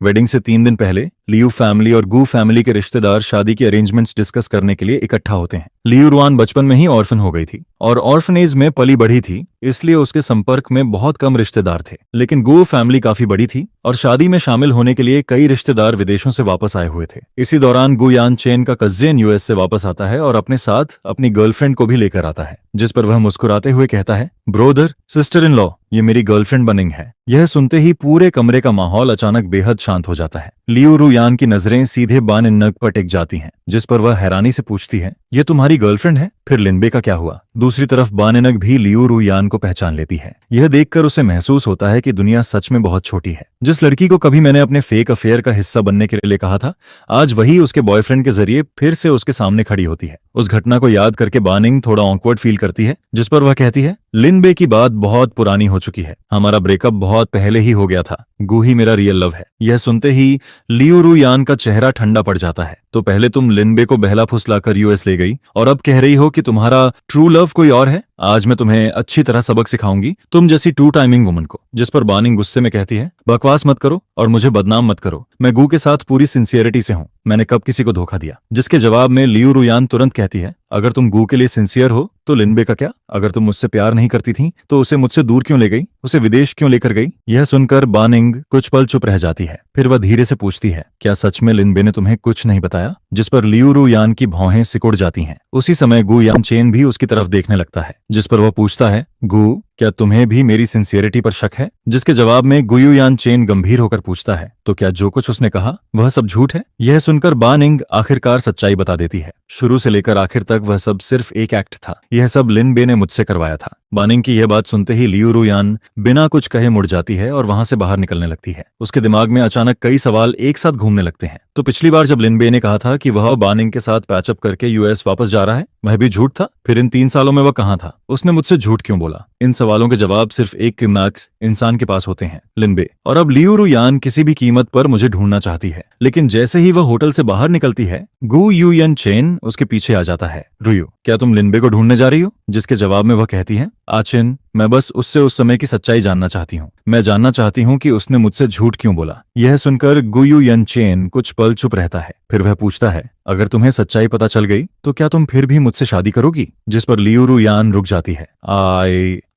Wedding से 3 दिन पहले लियू फैमिली और गू फैमिली के रिश्तेदार शादी की अरेंजमेंट्स डिस्कस करने के लिए इकट्ठा होते हैं। लियू रुआन बचपन में ही ऑर्फन हो गई थी और ऑर्फनेज में पली बढ़ी थी, इसलिए उसके संपर्क में बहुत कम रिश्तेदार थे। लेकिन गू फैमिली काफी बड़ी थी और शादी में शामिल होने के लिए कई रिश्तेदार विदेशों से वापस आए हुए थे। इसी दौरान गू यान चेन का कजिन यूएस से वापस आता है और अपने साथ अपनी गर्लफ्रेंड को भी लेकर आता है, जिस पर वह मुस्कुराते हुए कहता है, ब्रोदर, सिस्टर इन लॉ, ये मेरी गर्लफ्रेंड बनिंग है। यह सुनते ही पूरे कमरे का माहौल अचानक बेहद शांत हो जाता है। लियू रुयान की नजरें सीधे बान इन नग पर टिक जाती हैं, जिस पर वह हैरानी से पूछती है, ये तुम्हारी गर्लफ्रेंड है? फिर लिनबे का क्या हुआ? दूसरी तरफ बान इन नग भी लियू रुयान को पहचान लेती है। यह देखकर उसे महसूस होता है कि दुनिया सच में बहुत छोटी है। जिस लड़की को कभी मैंने अपने फेक अफेयर का हिस्सा बनने के लिए कहा था, आज वही उसके बॉयफ्रेंड के जरिए फिर से उसके सामने खड़ी होती है। उस घटना को याद करके बानिंग थोड़ा ऑकवर्ड फील करती है, जिस पर वह कहती है, लिनबे की बात बहुत पुरानी हो चुकी है, हमारा ब्रेकअप बहुत पहले ही हो गया था, गू ही मेरा रियल लव है। यह सुनते ही लियू रुयान का चेहरा ठंडा पड़ जाता है। तो पहले तुम लिनबे को बहला फुसलाकर यूएस ले गई और अब कह रही हो कि तुम्हारा ट्रू लव कोई और है? आज मैं तुम्हें अच्छी तरह सबक सिखाऊंगी, तुम जैसी टू टाइमिंग वुमन को। जिस पर बानिंग गुस्से में कहती है, बकवास मत करो और मुझे बदनाम मत करो, मैं गू के साथ पूरी सिंसियरिटी से हूँ, मैंने कब किसी को धोखा दिया? जिसके जवाब में लियू रुयान तुरंत कहती है, अगर तुम गू के लिए सिंसियर हो तो लिनबे का क्या? अगर तुम मुझसे प्यार नहीं करती थी तो उसे मुझसे दूर क्यों ले गई? उसे विदेश क्यों लेकर गई? यह सुनकर बानिंग कुछ पल चुप रह जाती है। फिर वह धीरे से पूछती है, क्या सच में लिनबे ने तुम्हें कुछ नहीं बताया? जिस पर लियू रुयान की भौहें सिकुड़ जाती हैं। उसी समय गू यान चेन भी उसकी तरफ देखने लगता है, जिस पर वह पूछता है, गू, क्या तुम्हें भी मेरी सिंसियरिटी पर शक है? जिसके जवाब में गुयू यान चेन गंभीर होकर पूछता है, तो क्या जो कुछ उसने कहा वह सब झूठ है? यह सुनकर बानिंग आखिरकार सच्चाई बता देती है। शुरू से लेकर आखिर तक वह सब सिर्फ एक एक्ट था, यह सब लिनबे ने मुझसे करवाया था। बानिंग की यह बात सुनते ही लियू रुयान बिना कुछ कहे मुड़ जाती है और वहां से बाहर निकलने लगती है। उसके दिमाग में अचानक कई सवाल एक साथ घूमने लगते हैं। तो पिछली बार जब लिनबे ने कहा था कि वह बानिंग के साथ पैचअप करके यूएस वापस जा रहा है, वह भी झूठ था? फिर इन 3 सालों में वह कहां था? उसने मुझसे झूठ क्यों बोला? इन सवालों के जवाब सिर्फ एक किडनैप इंसान के पास होते हैं, लिनबे। और अब लियू रुयान किसी भी कीमत पर मुझे ढूंढना चाहती है। लेकिन जैसे ही वह होटल से बाहर निकलती है, गू यू यन चेन उसके पीछे आ जाता है। रुयू, क्या तुम लिनबे को ढूंढने जा रही हो? जिसके जवाब में वह कहती है, आचिन, मैं बस उससे उस समय की सच्चाई जानना चाहती हूँ। मैं जानना चाहती हूँ कि उसने मुझसे झूठ क्यों बोला। यह सुनकर गुयू यन चेन कुछ पल चुप रहता है। फिर वह पूछता है, अगर तुम्हें सच्चाई पता चल गई तो क्या तुम फिर भी मुझसे शादी करोगी? जिस पर लियू रुयान रुक जाती है।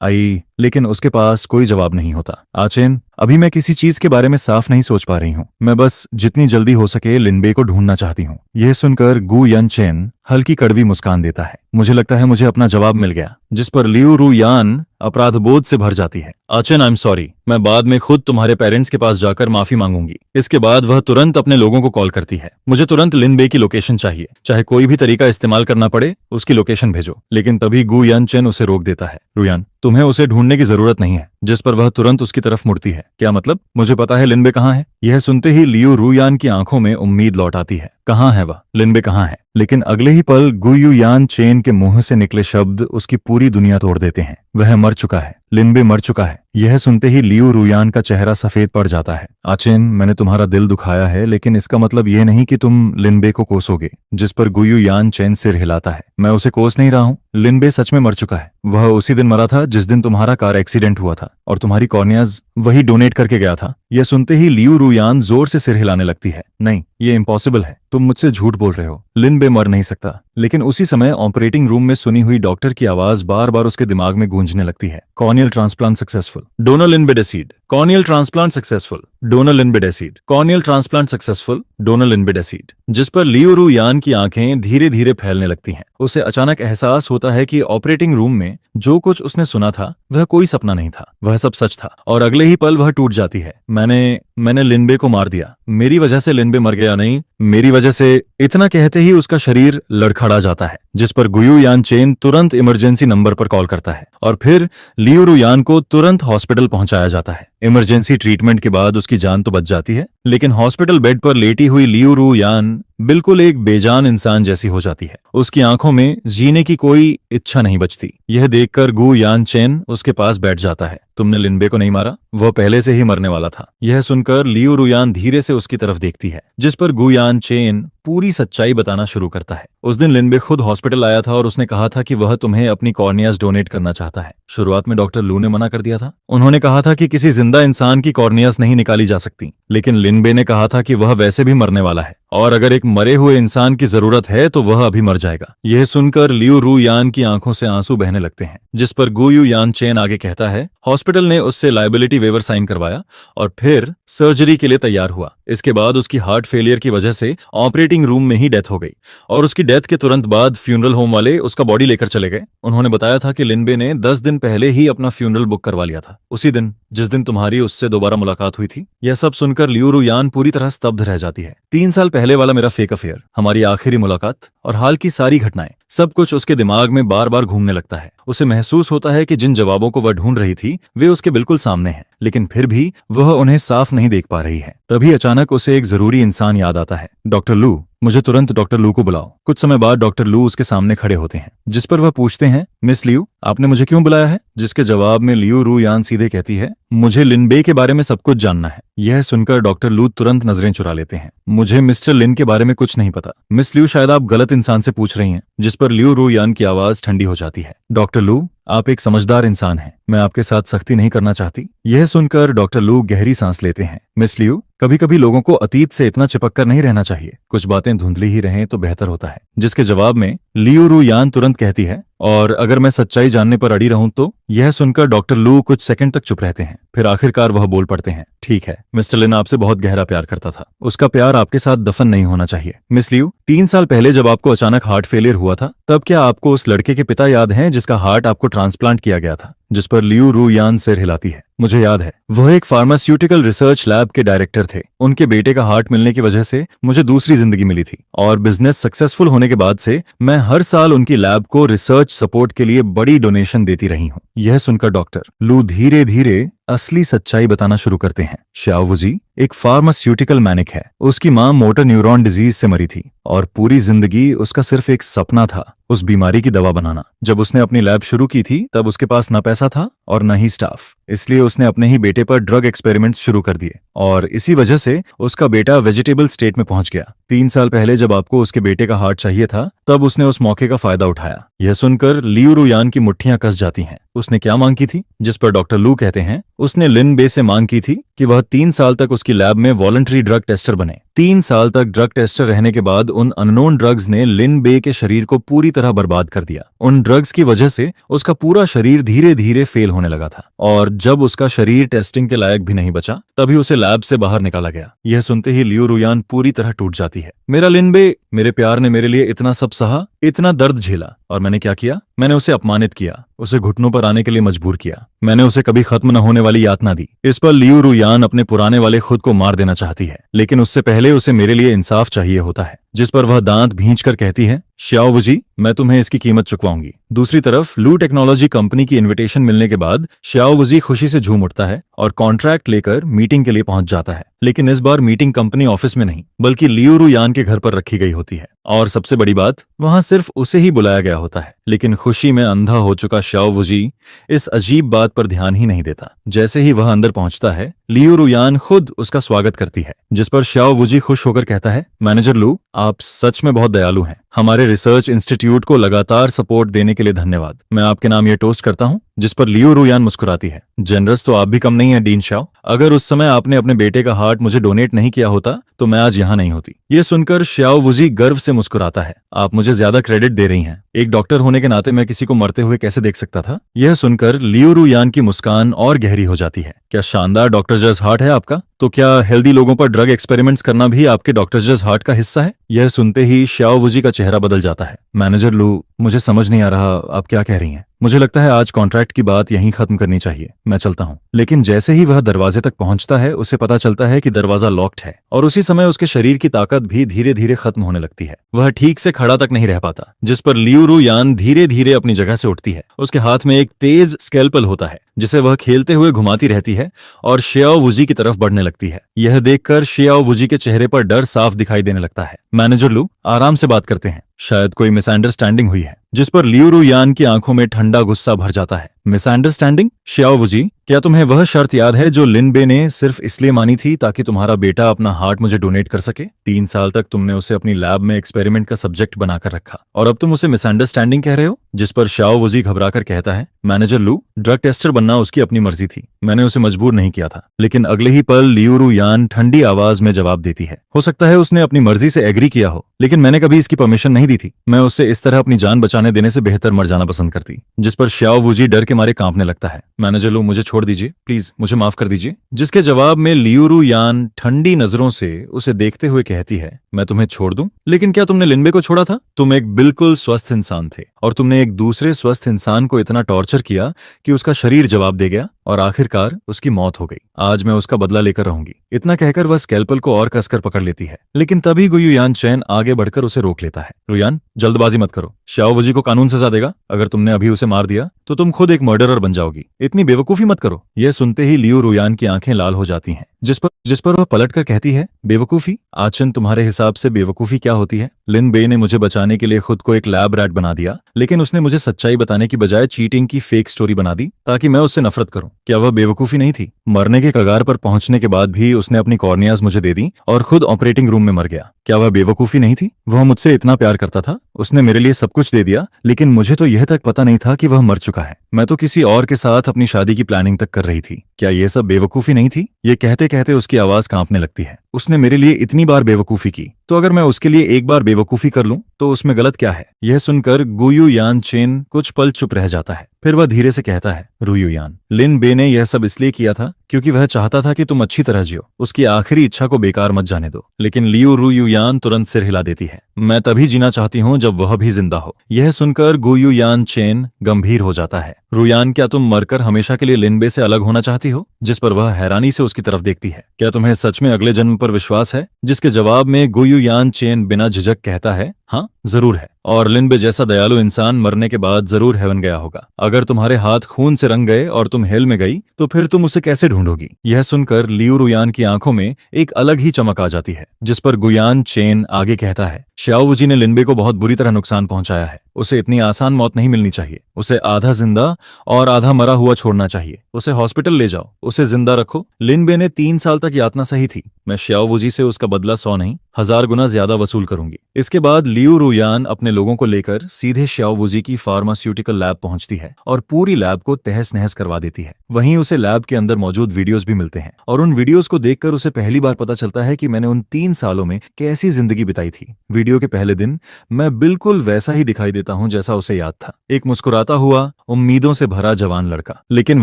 आई लेकिन उसके पास कोई जवाब नहीं होता। आचेन, अभी मैं किसी चीज के बारे में साफ नहीं सोच पा रही हूँ। मैं बस जितनी जल्दी हो सके लिनबे को ढूंढना चाहती हूँ। यह सुनकर गू यन चेन हल्की कड़वी मुस्कान देता है। मुझे लगता है मुझे अपना जवाब मिल गया। जिस पर लियू रुयान अपराधबोध से भर जाती है। आचेन, आई एम सॉरी, मैं बाद में खुद तुम्हारे पेरेंट्स के पास जाकर माफी मांगूंगी। इसके बाद वह तुरंत अपने लोगों को कॉल करती है। मुझे तुरंत लिनबे की लोकेशन चाहिए, चाहे कोई भी तरीका इस्तेमाल करना पड़े, उसकी लोकेशन भेजो। लेकिन तभी गू यन चेन उसे रोक देता है। रुयान, तुम्हें उसे ढूंढने की जरूरत नहीं है। जिस पर वह तुरंत उसकी तरफ मुड़ती है। क्या मतलब? मुझे पता है लिनबे कहाँ है। यह सुनते ही लियू रुयान की आंखों में उम्मीद लौट आती है। कहाँ है वह? लिनबे कहाँ है? लेकिन अगले ही पल गुयू यान चेन के मुंह से निकले शब्द उसकी पूरी दुनिया तोड़ देते हैं। वह मर चुका है, लिनबे मर चुका है। यह सुनते ही लियू रुयान का चेहरा सफेद पड़ जाता है। आचेन, मैंने तुम्हारा दिल दुखाया है, लेकिन इसका मतलब यह नहीं कि तुम लिनबे को कोसोगे। जिस पर गुयू यान चेन सिर हिलाता है। मैं उसे कोस नहीं रहा हूँ, लिनबे सच में मर चुका है। वह उसी दिन मरा था जिस दिन तुम्हारा कार एक्सीडेंट हुआ था और तुम्हारी कॉर्नियाज वही डोनेट करके गया था। यह सुनते ही लियू रुयान जोर से सिर हिलाने लगती है। नहीं, ये इम्पॉसिबल है, तुम मुझसे झूठ बोल रहे हो, लिनबे मर नहीं सकता। लेकिन उसी समय ऑपरेटिंग रूम में सुनी हुई डॉक्टर की आवाज बार बार उसके दिमाग में गूंजने लगती है। कॉर्नियल ट्रांसप्लांट सक्सेसफुल, डोनर लिनबे deceased, corneal transplant successful, donor लिनबे deceased, corneal transplant successful, donor लिनबे डेसीड। जिस पर लियू रुयान की आंखें धीरे धीरे फैलने लगती हैं। उसे अचानक एहसास होता है कि ऑपरेटिंग रूम में जो कुछ उसने सुना था वह कोई सपना नहीं था, वह सब सच था। और अगले ही पल वह टूट जाती है। मैंने लिनबे को मार दिया, मेरी वजह से लिनबे मर गया, नहीं मेरी वजह से। इतना कहते ही उसका शरीर लड़खड़ा जाता है। जिस पर गुयू यान चेन तुरंत इमरजेंसी नंबर पर कॉल करता है और फिर लियू रुयान को तुरंत हॉस्पिटल पहुंचाया जाता है। इमरजेंसी ट्रीटमेंट के बाद उसकी जान तो बच जाती है, लेकिन हॉस्पिटल बेड पर लेटी हुई लियू रुयान बिल्कुल एक बेजान इंसान जैसी हो जाती है। उसकी आंखों में जीने की कोई इच्छा नहीं बचती। यह देखकर गु यान चेन उसके पास बैठ जाता है। तुमने लिनबे को नहीं मारा, वह पहले से ही मरने वाला था। यह सुनकर लियू रुयान धीरे से उसकी तरफ देखती है, जिस पर गु यान चेन पूरी सच्चाई बताना शुरू करता है। उस दिन लिनबे खुद हॉस्पिटल आया था और उसने कहा था कि वह तुम्हें अपनी कॉर्नियाज डोनेट करना चाहता है। शुरुआत में डॉक्टर लू ने मना कर दिया था। उन्होंने कहा था कि किसी जिंदा इंसान की कॉर्नियाज नहीं निकाली जा सकती, लेकिन लिनबे ने कहा था कि वह वैसे भी मरने वाला है और अगर एक मरे हुए इंसान की जरूरत है तो वह अभी मर जाएगा। यह सुनकर लियू रू यान की आंखों से आंसू बहने लगते हैं, जिस पर गु यू यान चेन आगे कहता है हॉस्पिटल ने उससे लायबिलिटी वेवर साइन करवाया और फिर सर्जरी के लिए तैयार हुआ। इसके बाद उसकी हार्ट फेलियर की वजह से ऑपरेटिंग रूम में ही डेथ हो गई और उसकी डेथ के तुरंत बाद फ्यूनरल होम वाले उसका बॉडी लेकर चले गए। उन्होंने बताया था कि लिनबे ने 10 दिन पहले ही अपना फ्यूनरल बुक करवा लिया था, उसी दिन जिस दिन तुम्हारी उससे दोबारा मुलाकात हुई थी। यह सब सुनकर लियू रू यान पूरी तरह स्तब्ध रह जाती है। 3 साल पहले वाला मेरा फेक अफेयर, हमारी आखिरी मुलाकात और हाल की सारी घटनाएं, सब कुछ उसके दिमाग में बार बार घूमने लगता है। उसे महसूस होता है कि जिन जवाबों को वह ढूंढ रही थी वे उसके बिल्कुल सामने हैं, लेकिन फिर भी वह उन्हें साफ नहीं देख पा रही है। तभी अचानक उसे एक जरूरी इंसान याद आता है। डॉक्टर लू, मुझे तुरंत डॉक्टर लू को बुलाओ। कुछ समय बाद डॉक्टर लू उसके सामने खड़े होते हैं, जिस पर वह पूछते हैं मिस लियू, आपने मुझे क्यों बुलाया है? जिसके जवाब में लियू रू यान सीधे कहती है मुझे लिनबे के बारे में सब कुछ जानना है। यह सुनकर डॉक्टर लू तुरंत नजरें चुरा लेते हैं। मुझे मिस्टर लिन के बारे में कुछ नहीं पता मिस लियू, शायद आप गलत इंसान से पूछ रही हैं। जिस पर लियू रू यान की आवाज ठंडी हो जाती है। डॉक्टर लू, आप एक समझदार इंसान हैं, मैं आपके साथ सख्ती नहीं करना चाहती। यह सुनकर डॉक्टर लू गहरी सांस लेते हैं। मिस लियू, कभी कभी लोगों को अतीत से इतना चिपक कर नहीं रहना चाहिए, कुछ बातें धुंधली ही रहें तो बेहतर होता है। जिसके जवाब में लियू रू यान तुरंत कहती है और अगर मैं सच्चाई जानने पर अड़ी रहूं तो? यह सुनकर डॉक्टर लू कुछ सेकंड तक चुप रहते हैं, फिर आखिरकार वह बोल पड़ते हैं ठीक है, मिस्टर लिन आपसे बहुत गहरा प्यार करता था, उसका प्यार आपके साथ दफन नहीं होना चाहिए। मिस लियू, 3 साल पहले जब आपको अचानक हार्ट फेलियर हुआ था, तब क्या आपको उस लड़के के पिता याद हैं जिसका हार्ट आपको ट्रांसप्लांट किया गया था? जिस पर लियू रू यान सिर हिलाती है। मुझे याद है, वह एक फार्मास्यूटिकल रिसर्च लैब के डायरेक्टर थे। उनके बेटे का हार्ट मिलने की वजह से मुझे दूसरी जिंदगी मिली थी और बिजनेस सक्सेसफुल होने के बाद से मैं हर साल उनकी लैब को रिसर्च सपोर्ट के लिए बड़ी डोनेशन देती रही हूँ। यह सुनकर डॉक्टर लू धीरे धीरे असली सच्चाई बताना शुरू करते हैं। श्याओवुजी एक फार्मास्यूटिकल मैनिक है। उसकी मां मोटर न्यूरॉन डिजीज से मरी थी और पूरी जिंदगी उसका सिर्फ एक सपना था, उस बीमारी की दवा बनाना। जब उसने अपनी लैब शुरू की थी तब उसके पास न पैसा था और न ही स्टाफ, इसलिए उसने अपने ही बेटे पर ड्रग एक्सपेरिमेंट्स शुरू कर दिए और इसी वजह से उसका बेटा वेजिटेबल स्टेट में पहुंच गया। 3 साल पहले जब आपको उसके बेटे का हार्ट चाहिए था, तब उसने उस मौके का फायदा उठाया। यह सुनकर लियू रू यान की मुट्ठियां कस जाती हैं। उसने क्या मांग की थी? जिस पर डॉक्टर लू कहते हैं उसने लिन बे से मांग की थी कि वह 3 साल तक उसकी लैब में वॉलंटरी ड्रग टेस्टर बने। 3 साल तक ड्रग टेस्टर रहने के बाद उन अननोन ड्रग्स ने लिन बे के शरीर को पूरी तरह बर्बाद कर दिया। उन ड्रग्स की वजह से उसका पूरा शरीर धीरे धीरे फेल होने लगा था और जब उसका शरीर टेस्टिंग के लायक भी नहीं बचा, तभी उसे लैब से बाहर निकाला गया। यह सुनते ही लियू रू यान पूरी तरह टूट जाती है। मेरा लिन बे, मेरे प्यार ने मेरे लिए इतना सब सहा, इतना दर्द झेला, और मैंने क्या किया? मैंने उसे अपमानित किया, उसे घुटनों पर आने के लिए मजबूर किया। मैंने उसे कभी खत्म न होने वाली यातना दी। इस पर लियू रू यान अपने पुराने वाले खुद को मार देना चाहती है, लेकिन उससे पहले उसे मेरे लिए इंसाफ चाहिए होता है। जिस पर वह दांत भींचकर कहती है श्याओवुजी, मैं तुम्हें इसकी कीमत चुकवाऊंगी। दूसरी तरफ लू टेक्नोलॉजी कंपनी की इनविटेशन मिलने के बाद श्याओवुजी खुशी से झूम उठता है और कॉन्ट्रैक्ट लेकर मीटिंग के लिए पहुंच जाता है। लेकिन इस बार मीटिंग कंपनी ऑफिस में नहीं, बल्कि लियू रू यान के घर पर रखी गई होती है और सबसे बड़ी बात, वहां सिर्फ उसे ही बुलाया गया होता है। लेकिन खुशी में अंधा हो चुका श्याओवुजी इस अजीब बात पर ध्यान ही नहीं देता। जैसे ही वह अंदर पहुंचता है, लियू रू यान खुद उसका स्वागत करती है। जिस पर श्याओवुजी खुश होकर कहता है मैनेजर लू, आप सच में बहुत दयालु हैं। हमारे रिसर्च इंस्टीट्यूट को लगातार सपोर्ट देने के लिए धन्यवाद। मैं आपके नाम ये टोस्ट करता हूँ। जिस पर लियू रू यान मुस्कुराती है। जनरस तो आप भी कम नहीं है डीन शाओ। अगर उस समय आपने अपने बेटे का हार्ट मुझे डोनेट नहीं किया होता तो मैं आज यहाँ नहीं होती। ये सुनकर श्याओवुजी गर्व से मुस्कुराता है। आप मुझे ज्यादा क्रेडिट दे रही हैं। एक डॉक्टर होने के नाते मैं किसी को मरते हुए कैसे देख सकता था? यह सुनकर लियू रू यान की मुस्कान और गहरी हो जाती है। क्या शानदार डॉक्टर जज हार्ट है आपका? तो क्या हेल्दी लोगों पर ड्रग एक्सपेरिमेंट्स करना भी आपके डॉक्टर जज हार्ट का हिस्सा है? यह सुनते ही श्याओवुजी का चेहरा बदल जाता है। मैनेजर लू, मुझे समझ नहीं आ रहा आप क्या कह रही हैं। मुझे लगता है आज कॉन्ट्रैक्ट की बात यहीं खत्म करनी चाहिए, मैं चलता हूँ। लेकिन जैसे ही वह दरवाजे तक पहुंचता है, उसे पता चलता है कि दरवाजा लॉक्ड है और उसी समय उसके शरीर की ताकत भी धीरे धीरे खत्म होने लगती है। वह ठीक से खड़ा तक नहीं रह पाता। जिस पर लियू रू यान धीरे धीरे अपनी जगह से उठती है। उसके हाथ में एक तेज स्कैल्पल होता है जिसे वह खेलते हुए घुमाती रहती है और श्याओवुजी की तरफ बढ़ने लगती है। यह देखकर शियाओ वुजी के चेहरे पर डर साफ दिखाई देने लगता है। मैनेजर लू आराम से बात करते हैं, शायद कोई मिसअंडरस्टैंडिंग हुई है, जिस पर लियू रुयान की आंखों में ठंडा गुस्सा भर जाता है। मिसअंडरस्टैंडिंग? शियाओ वुजी, क्या तुम्हें वह शर्त याद है जो लिन बे ने सिर्फ इसलिए मानी थी ताकि तुम्हारा बेटा अपना हार्ट मुझे डोनेट कर सके? 3 साल तक तुमने उसे अपनी लैब में एक्सपेरिमेंट का सब्जेक्ट बनाकर रखा और अब तुम उसे मिसअंडरस्टैंडिंग कह रहे हो? जिस पर शियाओ वुजी घबराकर कहता है, मैनेजर लू, ड्रग टेस्टर बनना उसकी अपनी मर्जी थी, मैंने उसे मजबूर नहीं किया था। लेकिन अगले ही पल लियू रुयान ठंडी आवाज में जवाब देती है, हो सकता है उसने अपनी मर्जी से एग्री किया हो, लेकिन मैंने कभी इसकी परमिशन नहीं दी थी। मैं उससे इस तरह अपनी जान बचाने देने से बेहतर मर जाना पसंद करती। जिस पर शियाओ वुजी डर के मारे कांपने लगता है। मैनेजर लू, मुझे छोड़ दीजिए प्लीज, मुझे माफ कर दीजिए। जिसके जवाब में लियू रुयान ठंडी नजरों से उसे देखते हुए कहती है, मैं तुम्हें छोड़ दूं? लेकिन क्या तुमने लिनबे को छोड़ा था? तुम एक बिल्कुल स्वस्थ इंसान थे और तुमने एक दूसरे स्वस्थ इंसान को इतना टॉर्चर किया कि उसका शरीर जवाब दे गया और आखिरकार उसकी मौत हो गई। आज मैं उसका बदला लेकर रहूंगी। इतना कहकर वह स्कैल्पल को और कसकर पकड़ लेती है, लेकिन तभी गुयुयान चैन आगे बढ़कर उसे रोक लेता है। रुयान, जल्दबाजी मत करो, शियाओ वुजी को कानून सजा देगा। अगर तुमने अभी उसे मार दिया तो तुम खुद एक मर्डरर बन जाओगी। इतनी बेवकूफी मत करो। यह सुनते ही लियू रुयान की आंखें लाल हो जाती हैं, जिस पर वह पलटकर कहती है, बेवकूफी? आचन, तुम्हारे हिसाब से बेवकूफी क्या होती है? लिन बे ने मुझे बचाने के लिए खुद को एक लैब रैट बना दिया, लेकिन उसने मुझे सच्चाई बताने की बजाय चीटिंग की फेक स्टोरी बना दी ताकि मैं उससे नफरत करूं। क्या वह बेवकूफी नहीं थी? मरने के कगार पर पहुंचने के बाद भी उसने अपनी कॉर्नियाज मुझे दे दी और खुद ऑपरेटिंग रूम में मर गया। क्या वह बेवकूफी नहीं थी? वह मुझसे इतना प्यार करता था, उसने मेरे लिए सब कुछ दे दिया, लेकिन मुझे तो यह तक पता नहीं था कि वह मर चुका है। मैं तो किसी और के साथ अपनी शादी की प्लानिंग तक कर रही थी। क्या यह सब बेवकूफी नहीं थी? ये कहते कहते उसकी आवाज कांपने लगती है। उसने मेरे लिए इतनी बार बेवकूफी की, तो अगर मैं उसके लिए एक बार बेवकूफी कर लूं तो उसमें गलत क्या है? यह सुनकर गुयुयान चेन कुछ पल चुप रह जाता है। फिर वह धीरे से कहता है, रुयुयान, लिन बे ने यह सब इसलिए किया था क्योंकि वह चाहता था कि तुम अच्छी तरह जियो। उसकी आखिरी इच्छा को बेकार मत जाने दो। लेकिन लियू रुयुयान तुरंत सिर हिला देती है, मैं तभी जीना चाहती हूँ जब वह भी जिंदा हो। यह सुनकर गुयुयान चेन गंभीर हो जाता है। रुयान, क्या तुम मरकर हमेशा के लिए लिन बे से अलग होना चाहती हो? जिस पर वह हैरानी से उसकी तरफ देखती है। क्या तुम्हें सच में अगले जन्म पर विश्वास है? जिसके जवाब में गुयुयान चेन बिना झिझक कहता है, हाँ जरूर है, और लिन बे जैसा दयालु इंसान मरने के बाद जरूर हेवन गया होगा। अगर तुम्हारे हाथ खून से रंग गए और तुम हेल में गई तो फिर तुम उसे कैसे ढूंढोगी? यह सुनकर लियू रुयान की आंखों में एक अलग ही चमक आ जाती है। जिस पर गुयान चेन आगे कहता है, शियाओ वुजी ने लिनबे को बहुत बुरी तरह नुकसान पहुंचाया है। उसे इतनी आसान मौत नहीं मिलनी चाहिए। उसे आधा जिंदा और आधा मरा हुआ छोड़ना चाहिए। उसे हॉस्पिटल ले जाओ, उसे जिंदा रखो। लिनबे ने 3 साल तक यातना सही थी। मैं शियाओ वुजी से उसका बदला 100 नहीं 1000 गुना ज्यादा वसूल करूंगी। इसके बाद लियू रुयान अपने लोगों को लेकर सीधे शियाओ वुजी की फार्मास्यूटिकल लैब पहुंचती है और पूरी लैब को तहस नहस करवा देती है। वहीं उसे लैब के अंदर मौजूद वीडियोस भी मिलते हैं और उन वीडियोस को देखकर उसे पहली बार पता चलता है कि मैंने उन 3 सालों में कैसी जिंदगी बिताई थी। वीडियो के पहले दिन मैं बिल्कुल वैसा ही दिखाई देता हूं जैसा उसे याद था, एक मुस्कुराता हुआ, उम्मीदों से भरा जवान लड़का। लेकिन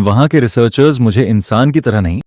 वहां के रिसर्चर्स मुझे इंसान की तरह नहीं